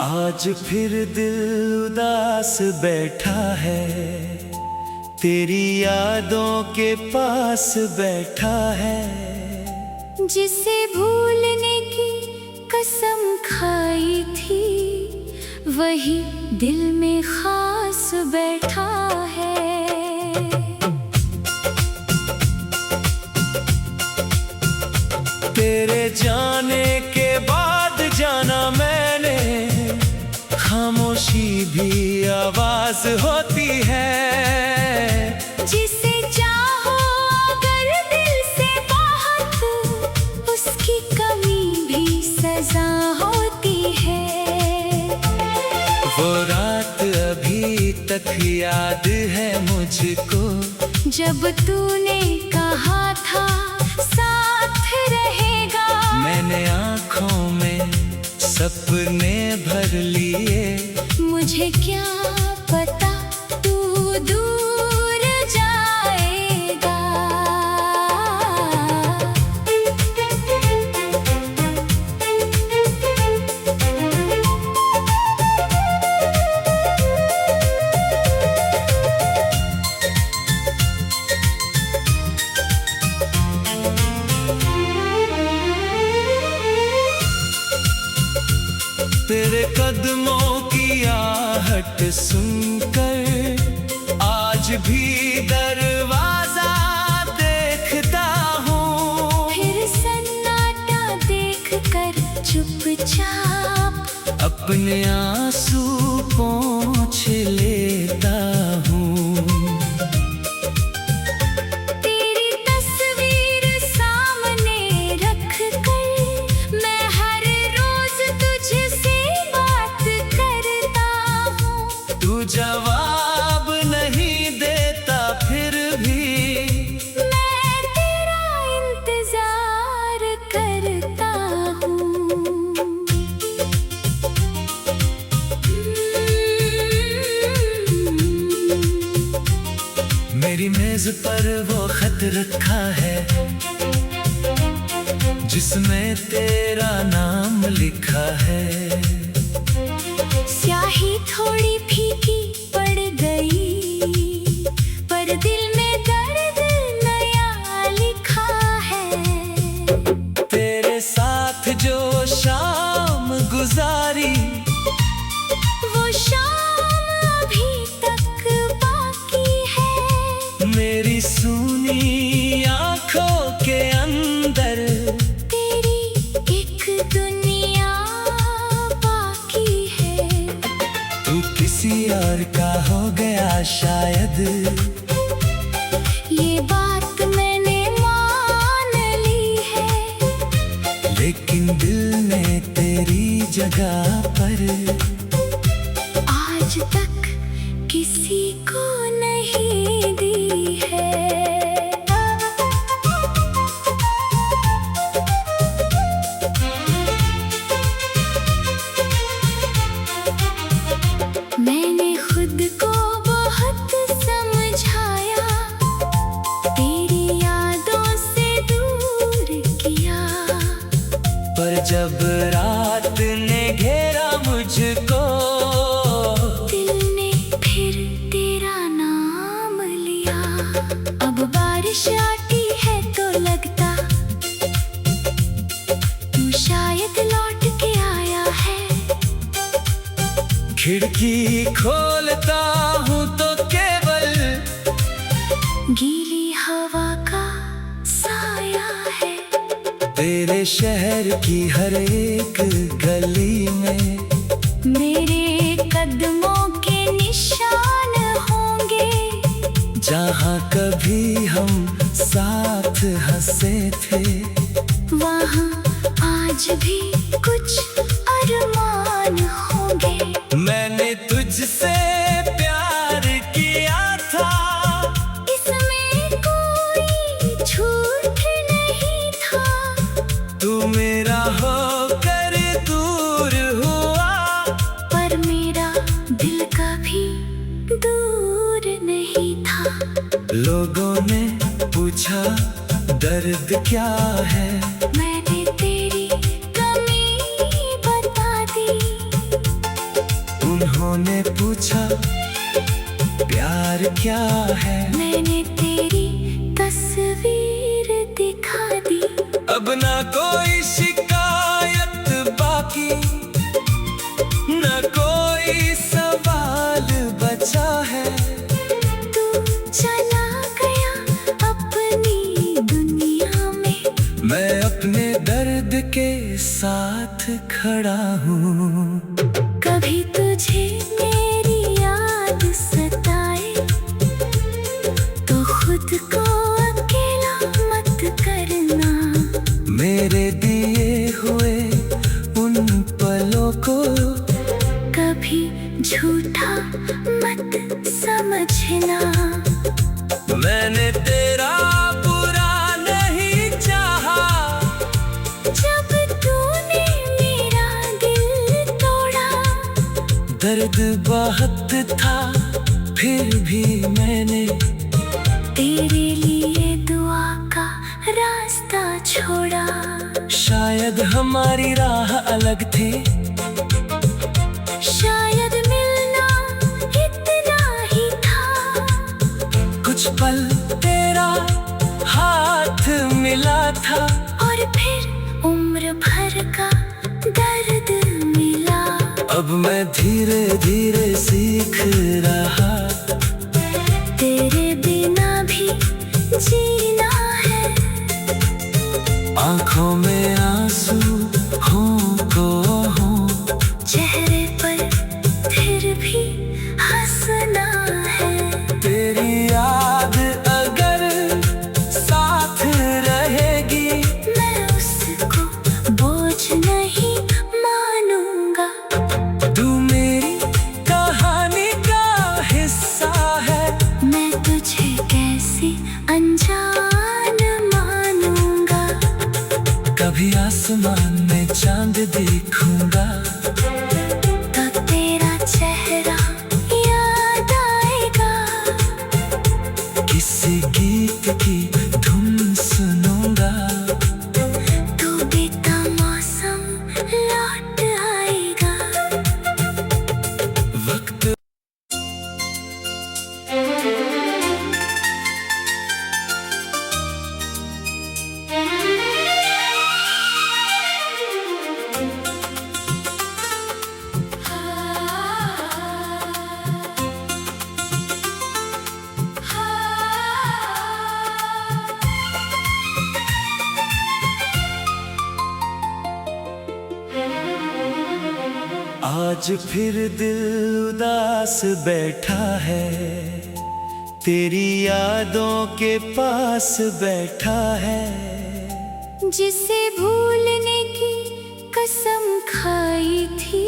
आज फिर दिल उदास बैठा है, तेरी यादों के पास बैठा है। जिसे भूलने की कसम खाई थी, वही दिल में खास बैठा है। तेरे जाने के बाद जाना मैंने, खामोशी भी आवाज होती है। जिसे चाहो अगर दिल से बहुत, उसकी कमी भी सजा होती है। वो रात अभी तक याद है मुझको, जब तूने कहा था साथ रहेगा। मैंने आँखों में सपने भर लिए, मुझे क्या पता तू दूर जाएगा। तेरे कदमों की आहट सुनकर आज भी दरवाजा देखता हूँ। फिर सन्नाटा देखकर चुपचाप अपने आंसू पोंछ लेता हूँ। तेरी तस्वीर सामने रखकर मैं हर रोज तुझसे बात करता हूँ। तू जवाब नहीं देता फिर भी मैं तेरा इंतजार करता हूँ। मेरी मेज पर वो खत रखा है, जिसमें तेरा नाम लिखा है। स्याही थोड़ी फीकी पड़ गई, पर दिल में दर्द नया लिखा है। तेरे साथ जो शाम गुजारी, वो शाम अभी तक बाकी है। मेरी सूनी आंखों के अंदर तेरी एक दुनिया बाकी है। तू किसी और का हो गया शायद, ये बात मैंने मान ली है। लेकिन दिल ने तेरी जगह पर आज तक किसी को नहीं दी है। मैंने खुद को बहुत समझाया, तेरी यादों से दूर किया। पर जब रात ने घेरा मुझको, दिल ने फिर तेरा नाम लिया। अब बारिश आती है तो लगता तू शायद लौट के आया है। खिड़की खोलता हूँ तो केवल गीली हवा का साया है। तेरे शहर की हर एक गली में मेरे कदमों के निशान होंगे। जहाँ कभी हम साथ हंसे थे, वहाँ आज भी कुछ अरमान होंगे। मैंने तुझसे प्यार किया था, लोगों ने पूछा दर्द क्या है, मैंने तेरी कमी बता दी। उन्होंने पूछा प्यार क्या है, मैंने तेरी तस्वीर दिखा दी। अब ना कोई शिकायत बाकी, ना कोई सवाल बचा है। तू चला गया अपनी दुनिया में, मैं अपने दर्द के साथ खड़ा हूँ। कभी तुझे मेरी याद सताए तो खुद को अकेला मत करना। मेरे दिए हुए उन पलों को कभी झूठा मत समझना। मैंने तेरा बुरा नहीं चाहा, जब तूने मेरा दिल तोड़ा, दर्द बहुत था फिर भी मैंने तेरे लिए दुआ का रास्ता छोड़ा। शायद हमारी राह अलग थी, शायद मिलना इतना ही था। कुछ पल तेरा हाथ मिला था, और फिर उम्र भर का दर्द मिला। अब मैं धीरे धीरे सीख रहा, तेरे बिना भी जीना है। आंखों में आंसू हों को हों, चेहरे पर फिर भी हंसना है। तेरी याद अगर साथ रहेगी, मैं उसको बोझ नहीं मानूंगा। तू मेरी कहानी का हिस्सा है। मैं तुझे कैसे अनजान मानूंगा। कभी आसमान में चांद देखूंगा, तो तेरा चेहरा याद आएगा। किसी गीत की धुन सुनूंगा, तू बीता मौसम लौट आएगा। वक्त आज फिर दिल उदास बैठा है, तेरी यादों के पास बैठा है। जिसे भूलने की कसम खाई थी,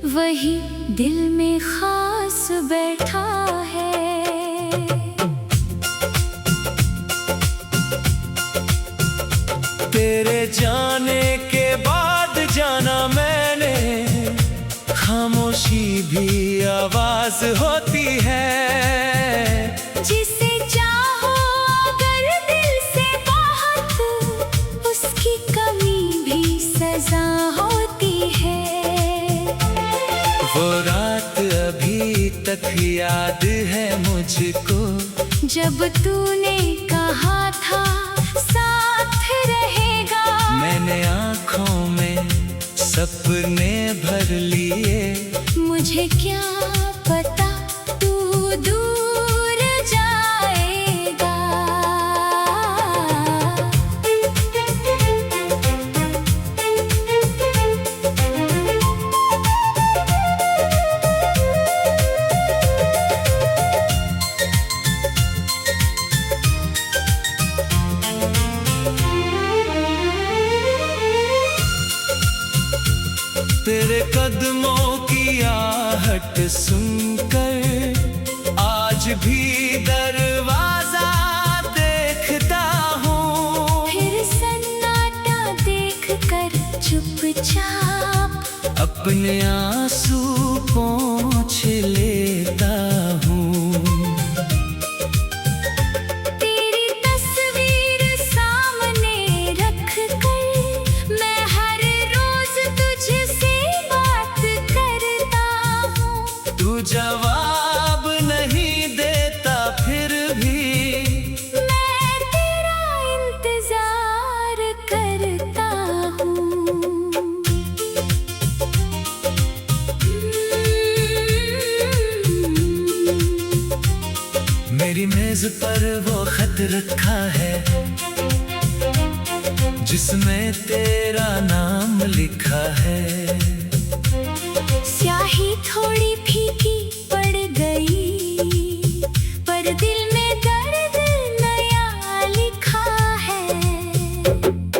वही दिल में खास बैठा है। तेरे जाने के बाद जाना मैंने, खामोशी भी आवाज होती है। जिसे चाहो अगर दिल से बहुत, उसकी कमी भी सजा होती है। वो रात अभी तक याद है मुझको, जब तूने कहा था साथ रहेगा। मैंने आँखों में सपने भर लिए, मुझे क्या पता तू दूर जाएगा। तेरे कदमों की आहट सुनकर आज भी दरवाजा देखता हूँ। फिर सन्नाटा देख कर चुपचाप अपने आंसू पोंछ लेता हूँ। जवाब नहीं देता, फिर भी मैं तेरा इंतजार करता हूँ। मेरी मेज पर वो खत रखा है जिसमें तेरा नाम लिखा है। स्याही थोड़ी फीकी पड़ गई, पर दिल में दर्द नया लिखा है।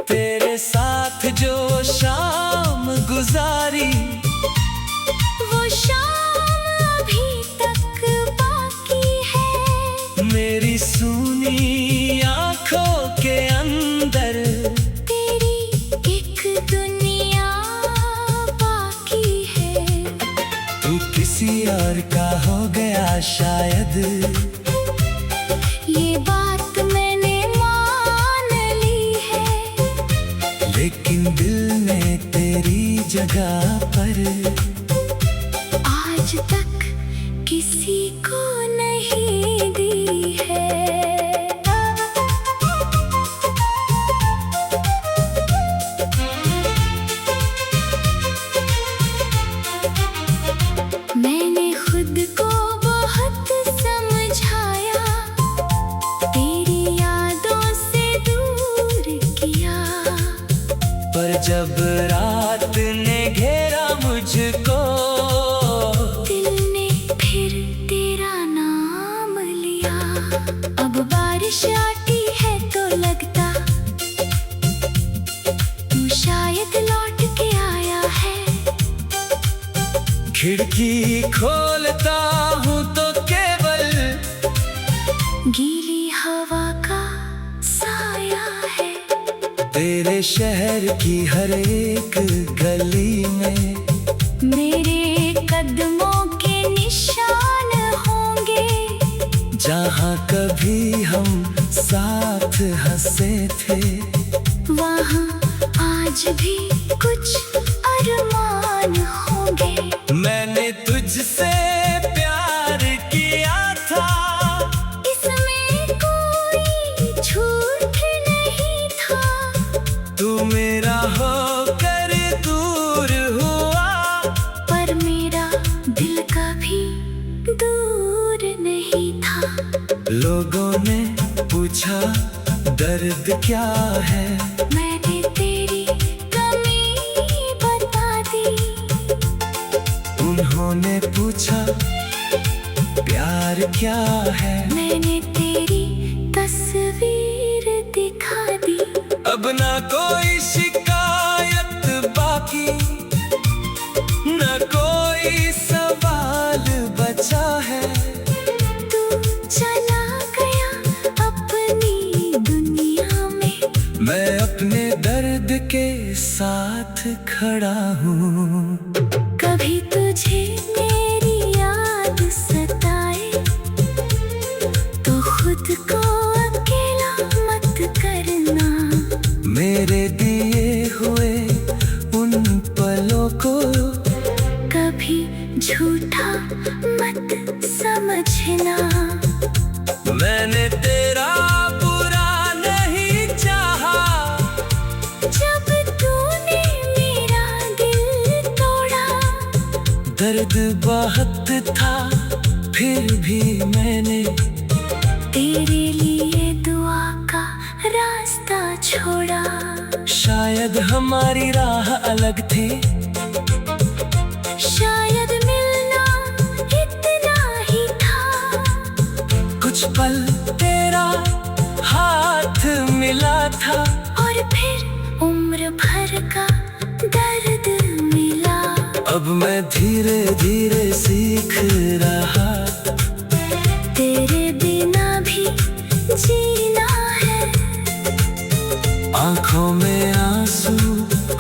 तेरे साथ जो शाम गुजारी, वो शाम अभी तक बाकी है। मेरी सूनी आंखों के अंदर तेरी एक दुनिया बाकी है। तू किसी और का हो गया शायद, ये बात मैंने मान ली है। लेकिन दिल में तेरी जगह पर आज तक किसी को नहीं दी है। मैंने खुद को बहुत समझाया, तेरी यादों से दूर किया। पर जब रात ने घेरा मुझको, दिल ने फिर तेरा नाम लिया। अब बारिश आती है तो लगता तू शायद लौट के आया है। खिड़की खोलता हूँ तो केवल गीली हवा का साया है। तेरे शहर की हर एक गली में मेरे कदमों के निशान होंगे। जहाँ कभी हम साथ हंसे थे, वहाँ आज भी कुछ अरमान होंगे। मैंने तुझसे प्यार किया था, इसमें कोई झूठ नहीं था। तू मेरा होकर दूर हुआ, पर मेरा दिल कभी दूर नहीं था। लोगों ने पूछा दर्द क्या है, मैंने तेरी कमी बता दी। उन्होंने पूछा प्यार क्या है, मैंने तेरी तस्वीर दिखा दी। अब ना कोई शिकायत बाकी, न कोई सवाल बचा है। तू चला गया अपनी दुनिया में, मैं अपने दर्द के साथ खड़ा हूँ। कभी तुझे मेरी याद सताए तो खुद को अकेला मत करना। मेरे दिए हुए उन पलों को कभी झूठा मत समझना। मैंने तेरा बुरा नहीं चाहा, जब तूने मेरा दिल तोड़ा। दर्द बहुत था फिर भी मैंने तेरे लिए दुआ का रास्ता छोड़ा। शायद हमारी राह अलग थी, शायद मिलना इतना ही था। कुछ पल तेरा हाथ मिला था, और फिर उम्र भर का दर्द मिला। अब मैं धीरे धीरे सीख रहा, तेरे बिना भी जीना है। आंखों में आंसू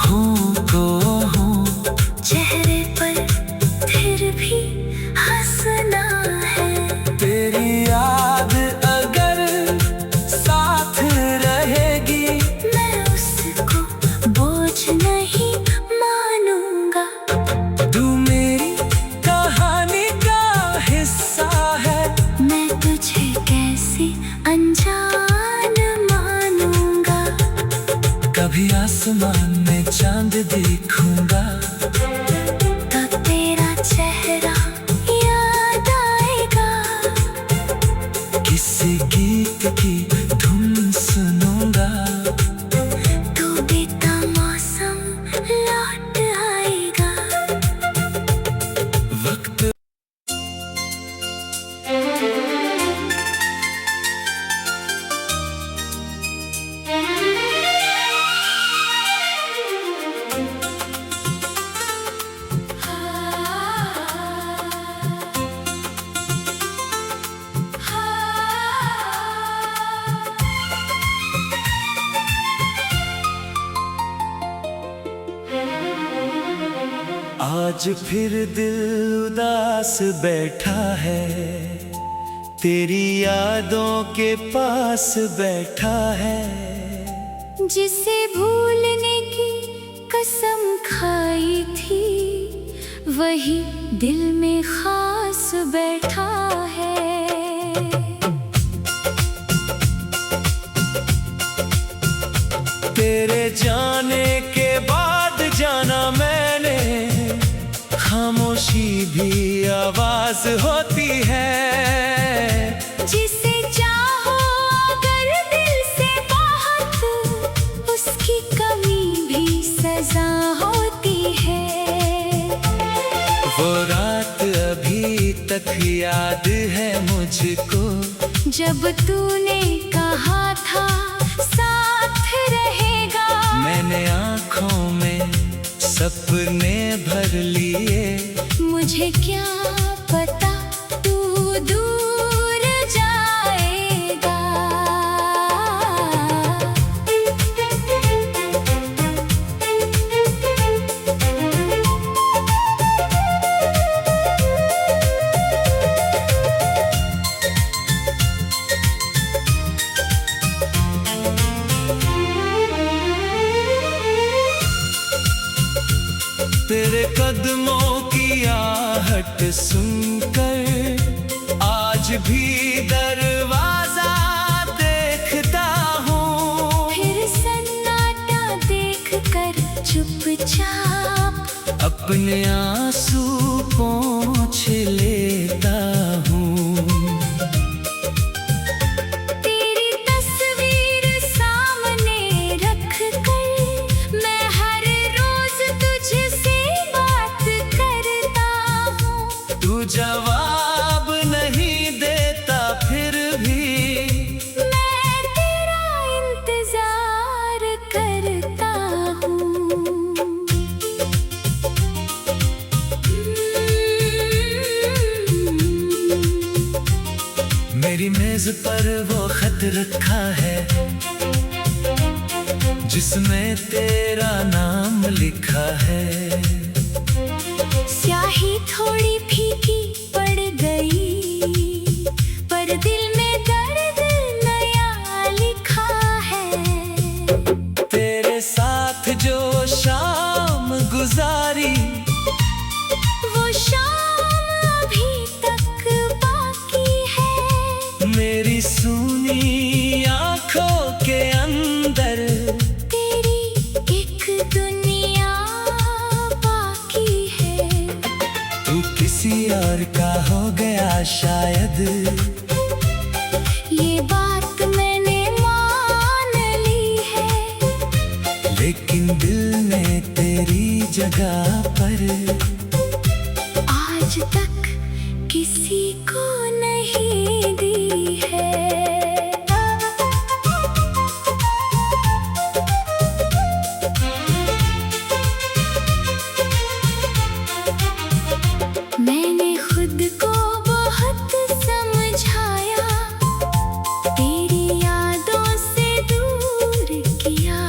हो को हो, चेहरे पर फिर भी हंसना है। तेरी याद अगर साथ रहेगी, मैं उसको बोझ नहीं मानूंगा। तू मेरी कहानी का की धुन सुनूंगा। तू बीता मौसम लौट आएगा। वक्त आज फिर दिल उदास बैठा है, तेरी यादों के पास बैठा है। जिसे भूलने की कसम खाई थी, वही दिल में खास बैठा है। तेरे जाने के बाद जाना मैंने, खामोशी भी आवाज होती है। जिसे चाहो अगर दिल से बहुत, उसकी कमी भी सजा होती है। वो रात अभी तक याद है मुझको, जब तूने कहा था साथ रहेगा। मैंने आँखों में सपने भर लिए। मुझे क्या पता तू दूर जाएगा। तेरे कदमों की आहट सुनकर आज भी दरवाजा देखता हूँ। फिर सन्नाटा देख कर चुपचाप अपने आंसू पोंछ लेता हूँ। तेरी तस्वीर सामने रख कर मैं हर रोज तुझसे बात करता हूँ। तू जवाब नहीं देता फिर भी मैं तेरा इंतजार करता हूँ। मेरी मेज पर वो खत रखा है, जिसमें तेरा नाम लिखा है। स्याही थोड़ी फीकी पड़ गई, पर दिल में दर्द नया लिखा है। तेरे साथ जो शाम गुजारी, वो शाम अभी तक बाकी है। मेरी सूनी आंखों के अंदर तेरी एक दुनिया बाकी है। तू किसी और का हो गया शायद, ये बात मैंने मान ली है। लेकिन दिल ने तेरी जगह पर आज तक किसी को नहीं दी है। मैंने खुद को बहुत समझाया, तेरी यादों से दूर किया।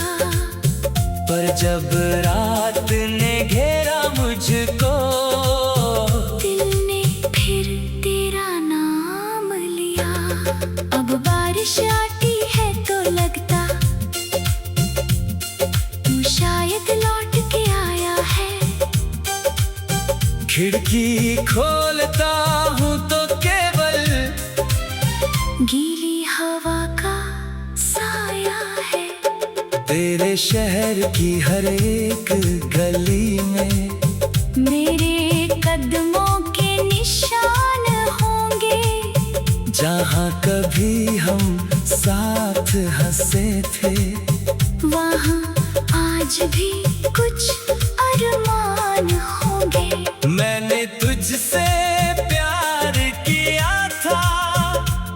पर जब रात ने घेरा मुझको, दिल ने फिर तेरा नाम लिया। अब बारिश आती है तो लगता तू शायद लौट के आया है। खिड़की खोलता हूँ तो केवल गीली हवा का साया है। तेरे शहर की हर एक गली में मेरे कदमों के निशान होंगे। जहाँ कभी हम आज भी कुछ अरमान होंगे। मैंने तुझसे प्यार किया था,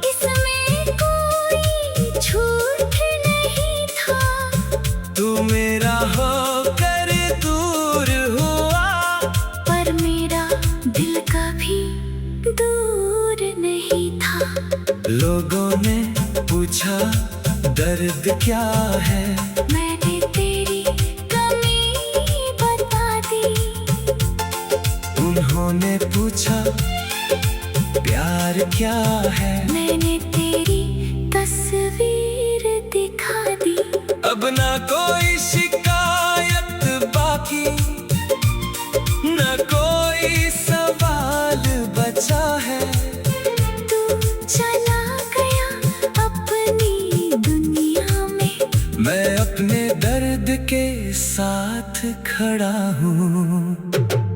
इसमें कोई झूठ नहीं था। तू मेरा होकर दूर हुआ, पर मेरा दिल कभी दूर नहीं था। लोगों ने पूछा दर्द क्या है, मैंने तेरी कमी बता दी। उन्होंने पूछा प्यार क्या है, मैंने तेरी तस्वीर दिखा दी। अब ना कोई शिकायत बाकी, ना कोई सवाल बचा है। तू चला गया अपनी दुनिया में, मैं अपने दर्द के साथ खड़ा हूँ।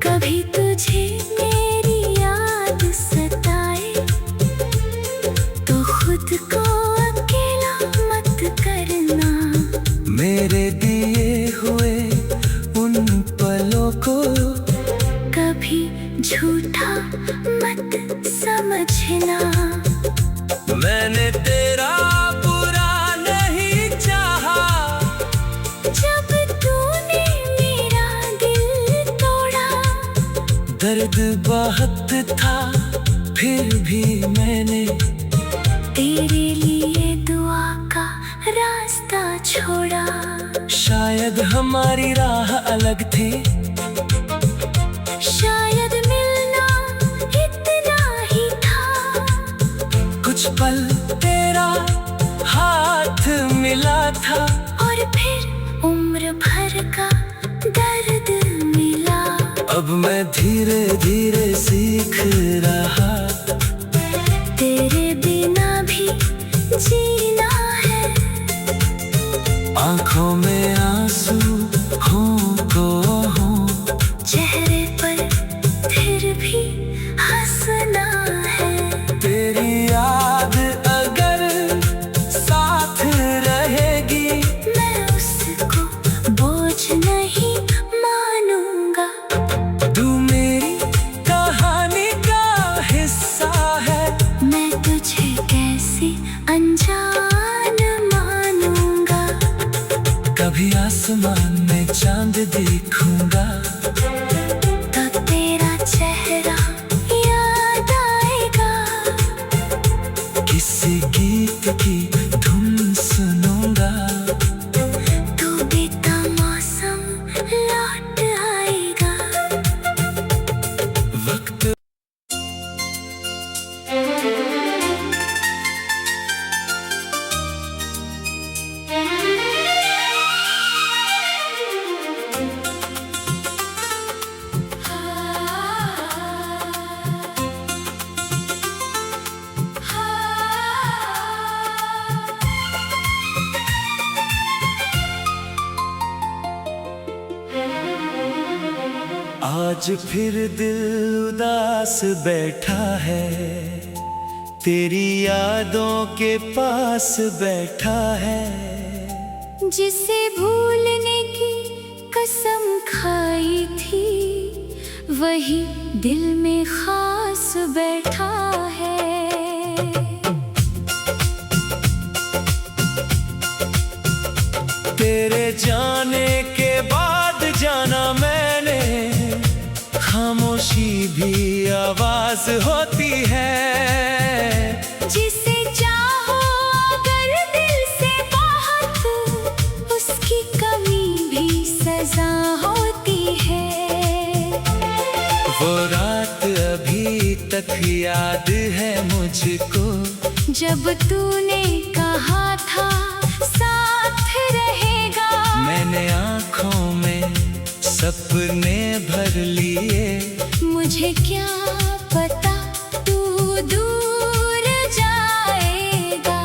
कभी तुझे मेरी याद सताए तो खुद को अकेला मत करना। मेरे दिए हुए उन पलों को कभी झूठा मत समझना। मैंने तेरा बुरा नहीं चाहा, जब तूने मेरा दिल तोड़ा, दर्द बहुत था फिर भी मैंने तेरे लिए दुआ का रास्ता छोड़ा। शायद हमारी राह अलग थी, शायद मिलना इतना ही था। कुछ पल तेरा हाथ मिला था, और फिर उम्र भर का दर्द मिला। अब मैं धीरे धीरे सीख रहा, तेरे बिना भी जीना है। आंखों में आंसू हों को हों, चेहरे पर फिर भी हंसना है। तेरी याद अगर साथ रहेगी, मैं उसको बोझ नहीं मानूंगा। तू मेरी कहानी का हिस्सा है। मैं तुझे कैसे अनजान मानूंगा। कभी आसमान में चांद देखूंगा, तो तेरा चेहरा याद आएगा। किसी गीत की धुन सुनूंगा, तू बीता मौसम लौट आएगा। वक्त आज फिर दिल उदास बैठा है, तेरी यादों के पास बैठा है। जिसे भूलने की कसम खाई थी, वही दिल में खास बैठा है। तेरे जाने के बाद जाना मैंने, खामोशी भी आवाज होती है। जिसे चाहो अगर दिल से बहुत, उसकी कमी भी सजा होती है। वो रात अभी तक याद है मुझको, जब तूने कहा था साथ रहेगा। मैंने आँखों में सपने भर लिए, मुझे क्या पता तू दूर जाएगा।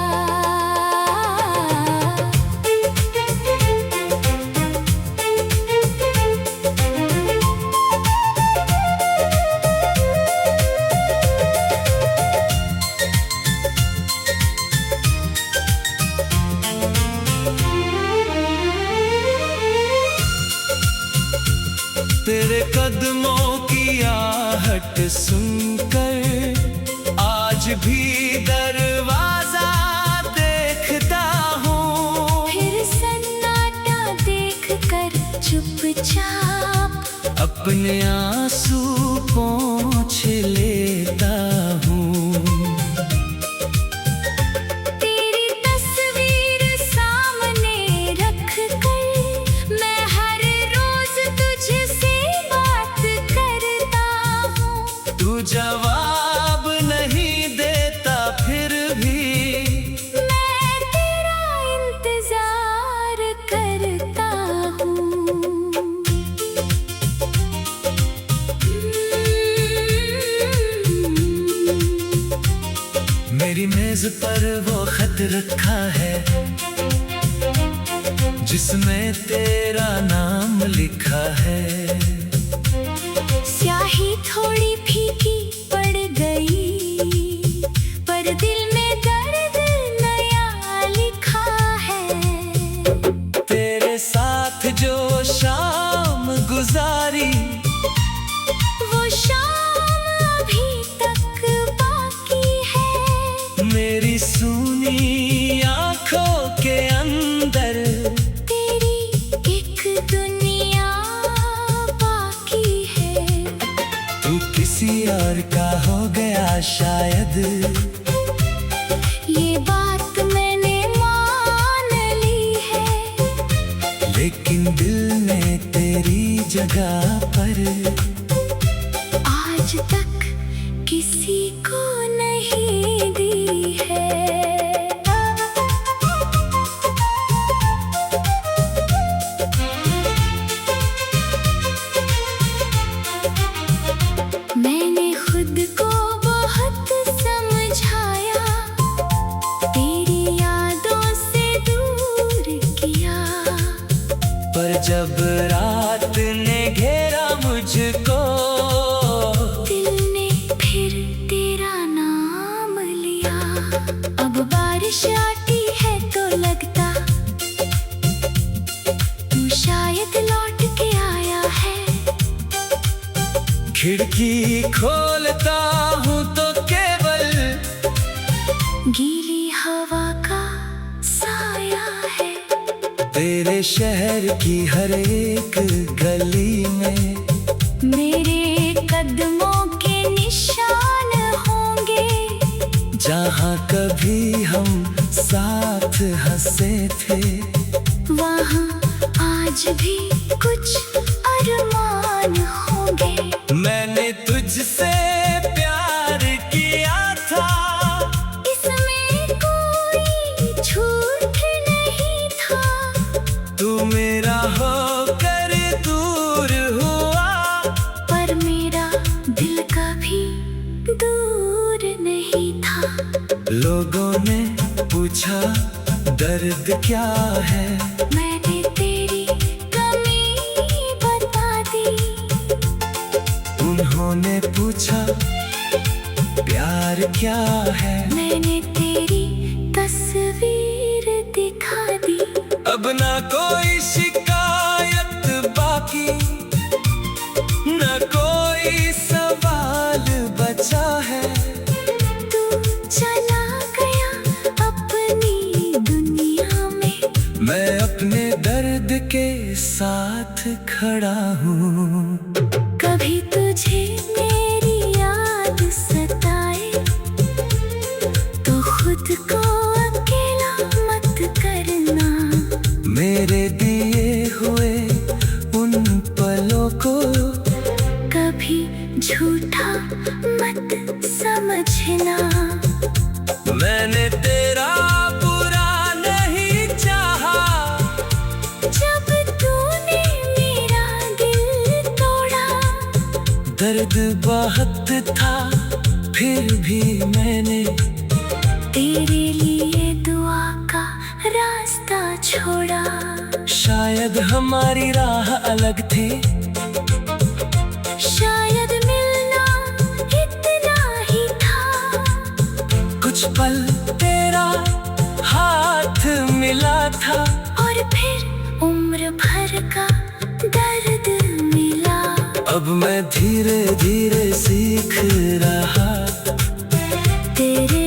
कदमों की आहट सुनकर आज भी दरवाजा देखता हूँ। फिर सन्नाटा देखकर चुपचाप अपने आंसू पोंछ लेता हूँ। तेरी तस्वीर सामने रखकर मैं हर रोज तुझसे बात करता हूँ। तू जवाब नहीं देता फिर भी मैं तेरा इंतजार करता हूँ। मेरी मेज पर वो खत रखा है जिसमें तेरा नाम लिखा है। स्याही थोड़ी फीकी पड़ गई पर दिल में दर्द नया लिखा है। तेरे साथ जो शाम गुजारी वो शाम अभी तक बाकी है। मेरी सूनी आंखों के अंदर तेरी एक दुनिया बाकी है। तू किसी और का हो गया शायद, ये बात मैंने मान ली है। लेकिन दिल ने तेरी जगह पर आज तक किसी को नहीं दी है। मैंने खुद को बहुत समझाया, तेरी यादों से दूर किया। पर जब रात ने घेरा मुझको दिल ने फिर तेरा नाम लिया। अब बारिश आती है तो लगता तू शायद लौट के आया है। खिड़की खोलता हूँ तो केवल गीली हवा का साया है। तेरे शहर की हर एक गली में मेरे कदमों के निशान होंगे। जहाँ कभी हम साथ हंसे थे वहाँ आज भी कुछ अरमान होंगे। मैंने तुझसे प्यार किया था, इसमें कोई झूठ नहीं था। तू मेरा होकर दूर हुआ, पर मेरा दिल कभी दूर नहीं था। लोगों ने पूछा दर्द क्या है, मैंने तेरी कमी बता दी। उन्होंने पूछा प्यार क्या है, मैंने तेरी तस्वीर दिखा दी। अब ना कोई शिकायत बाकी, ना कोई सवाल बचा है। तू चला गया अपनी दुनिया में, मैं अपने दर्द के साथ खड़ा हूँ। कभी तुझे मेरी याद सताए तो खुद को अकेला मत करना। मेरे दिए हुए उन पलों को कभी झूठा मत समझना। मैंने तेरा बुरा नहीं चाहा, जब तूने मेरा दिल तोड़ा। दर्द बहुत था फिर भी मैंने तेरे लिए दुआ का रास्ता छोड़ा। शायद हमारी राह अलग थी, शायद मिलना इतना ही था। कुछ पल तेरा हाथ मिला था, और फिर उम्र भर का दर्द मिला। अब मैं धीरे धीरे सीख रहा। तेरे